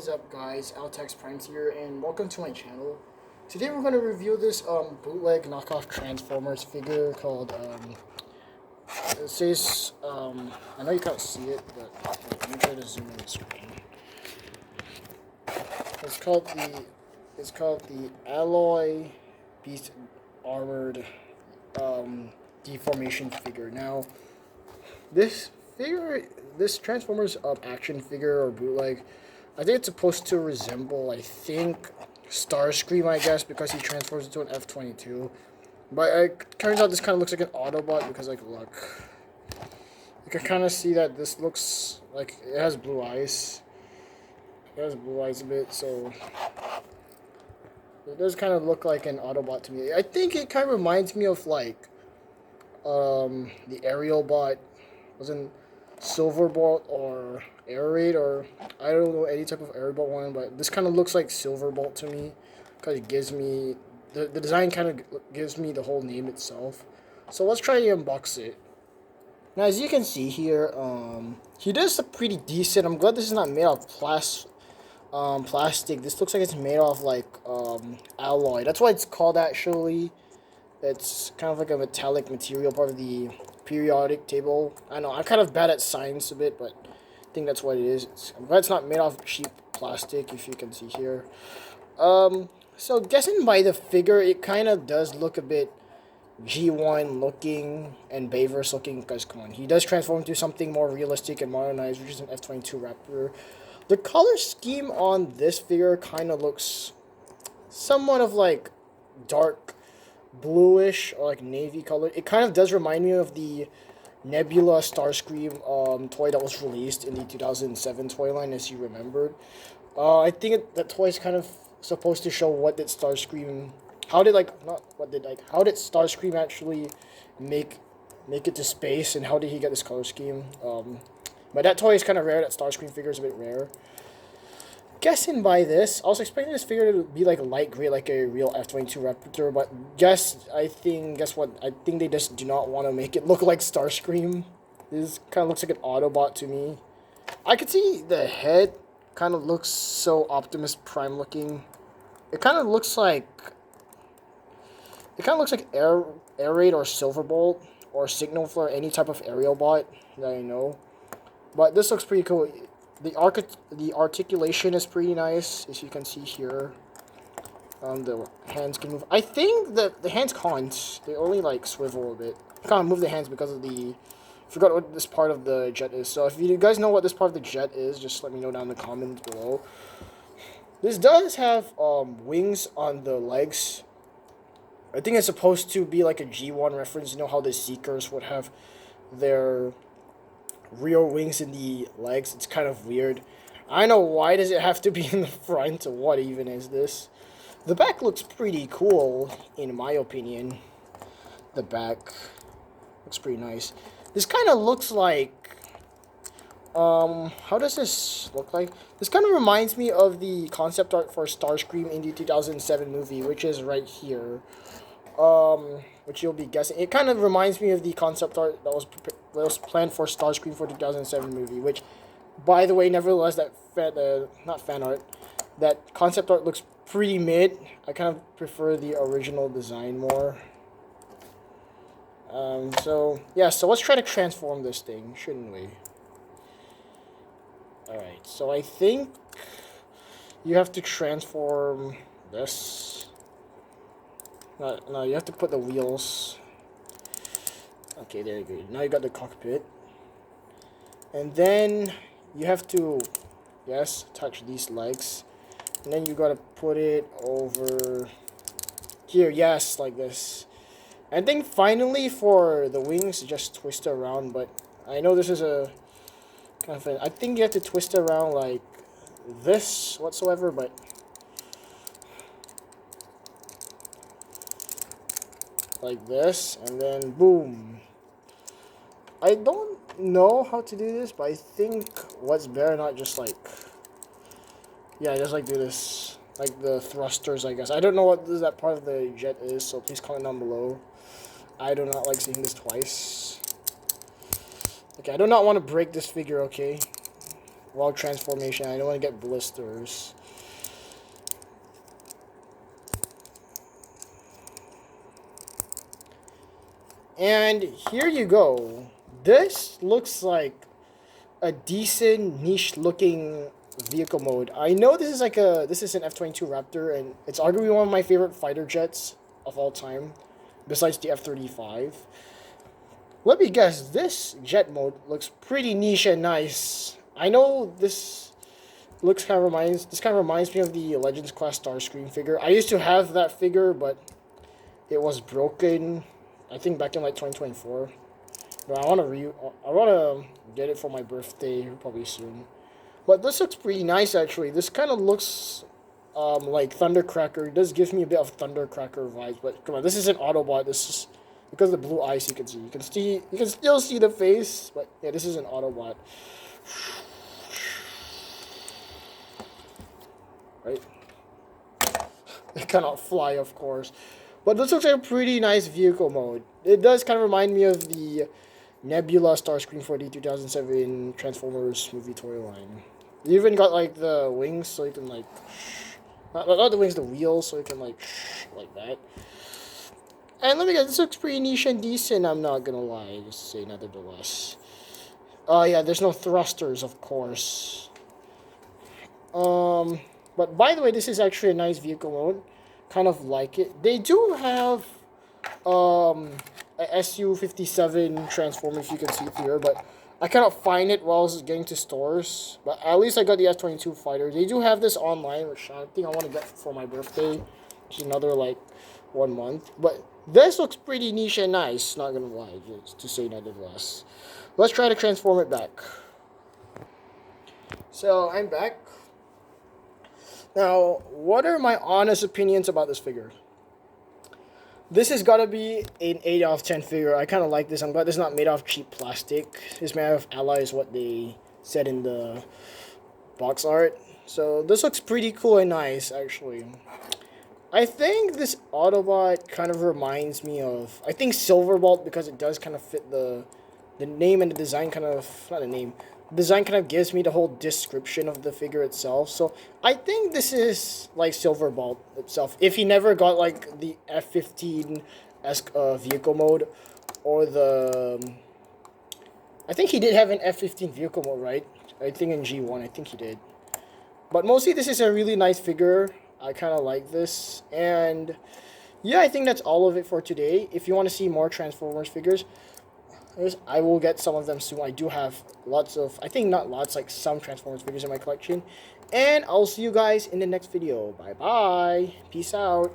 is up, guys? Altex Primes here, and welcome to my channel. Today we're going to review this bootleg knockoff Transformers figure called it says I know you can't see it, but let me try to zoom in the screen. It's called the Alloy Beast Armored deformation figure. Now this Transformers action figure or bootleg, I think it's supposed to resemble, I think, Starscream, I guess, because he transforms into an F-22. But it turns out this kind of looks like an Autobot because, like, look. You can kind of see that this looks like it has blue eyes. It has blue eyes a bit, so it does kind of look like an Autobot to me. I think it kind of reminds me of, like, the Aerial Bot. Wasn't silverbolt or air raid, or I don't know any type of airbolt one, but this kind of looks like silverbolt to me because it gives me the design kind of gives me the whole name itself. So let's try to unbox it. Now, as you can see here, he does look pretty decent. I'm glad this is not made of plastic. This looks like it's made of like alloy. That's why it's called actually. It's kind of like a metallic material, part of the periodic table. I know I'm kind of bad at science a bit, but I think that's what it is. I'm glad it's not made of cheap plastic, if you can see here. So guessing by the figure, it kind of does look a bit G1 looking and Bayverse looking, because come on, he does transform into something more realistic and modernized, which is an F-22 Raptor. The color scheme on this figure kind of looks somewhat of like dark bluish or like navy color. It kind of does remind me of the Nebula Starscream toy that was released in the 2007 toy line, as you remembered. I think that toy is kind of supposed to show what did Starscream, how did Starscream actually make it to space, and how did he get this color scheme. But that toy is kind of rare. That Starscream figure is a bit rare. Guessing by this, I was expecting this figure to be like light gray, like a real F-22 Raptor, but guess what? I think they just do not want to make it look like Starscream. This kind of looks like an Autobot to me. I could see the head kind of looks so Optimus Prime looking. It kind of looks like Air Raid or Silverbolt or Signal for any type of aerial bot that I know. But this looks pretty cool. The articulation is pretty nice, as you can see here. The hands can move. I think that the hands can't. They only like swivel a bit. You can't move the hands because of the. I forgot what this part of the jet is. So if you guys know what this part of the jet is, just let me know down in the comments below. This does have wings on the legs. I think it's supposed to be like a G1 reference. You know how the Seekers would have their rear wings in the legs. It's kind of weird. I know, why does it have to be in the front? What even is this? The back looks pretty cool, in my opinion. The back looks pretty nice. This kind of looks like, how does this look like? This kind of reminds me of the concept art for Starscream in the 2007 movie, which is right here. Which you'll be guessing. It kind of reminds me of the concept art that was planned for Starscream for the 2007 movie, which, by the way, nevertheless, that concept art looks pretty mid. I kind of prefer the original design more. So let's try to transform this thing, shouldn't we? Alright, so I think you have to transform this. No, you have to put the wheels. Okay, there you go. Now you got the cockpit. And then you have to, yes, touch these legs. And then you gotta put it over here, yes, like this. I think finally for the wings, just twist around, but I know this is a kind of I think you have to twist around like this whatsoever, but like this, and then boom. I don't know how to do this, but I think what's better not just like, yeah, just like do this, like the thrusters, I guess. I don't know what that part of the jet is, so please comment down below. I do not like seeing this twice. Okay, I do not want to break this figure, okay? while transformation. I don't want to get blisters. And here you go. This looks like a decent niche looking vehicle mode. I know this is an F-22 Raptor, and it's arguably one of my favorite fighter jets of all time, besides the F-35. Let me guess, this jet mode looks pretty niche and nice. I know this kind of reminds me of the Legends class Starscream figure. I used to have that figure, but it was broken, I think back in like 2024. But I want to get it for my birthday probably soon. But this looks pretty nice actually. This kind of looks like Thundercracker. It does give me a bit of Thundercracker vibes. But come on, this is an Autobot. This is because of the blue eyes you can see. You can still see the face. But yeah, this is an Autobot. Right? It cannot fly, of course. But this looks like a pretty nice vehicle mode. It does kind of remind me of the Nebula Starscream for the 2007 Transformers movie toy line. You even got like the wings, so you can like not the wings, the wheels, so you can like that. And let me guess, this looks pretty niche and decent. I'm not gonna lie, just to say nevertheless. Oh yeah, there's no thrusters, of course. But by the way, this is actually a nice vehicle mode. Kind of like it. They do have a SU-57 Transformer, if you can see it here, but I cannot find it while I was getting to stores. But at least I got the F-22 fighter. They do have this online, which I think I want to get for my birthday, which is another like 1 month. But this looks pretty niche and nice, not gonna lie, just to say nevertheless. Let's try to transform it back. So I'm back. Now, what are my honest opinions about this figure? This has got to be an 8 out of 10 figure. I kind of like this. I'm glad this is not made of cheap plastic. It's made out of alloy is what they said in the box art. So this looks pretty cool and nice, actually. I think this Autobot kind of reminds me of, I think Silverbolt, because it does kind of fit the name, and the design kind of, not the name, design kind of gives me the whole description of the figure itself. So I think this is like Silverbolt itself. If he never got like the F-15 vehicle mode, or the, I think he did have an F-15 vehicle mode, right? I think in G1, I think he did. But mostly this is a really nice figure. I kind of like this. And yeah, I think that's all of it for today. If you want to see more Transformers figures, I will get some of them soon. I do have lots of, I think not lots, like some Transformers figures in my collection. And I'll see you guys in the next video. Bye bye. Peace out.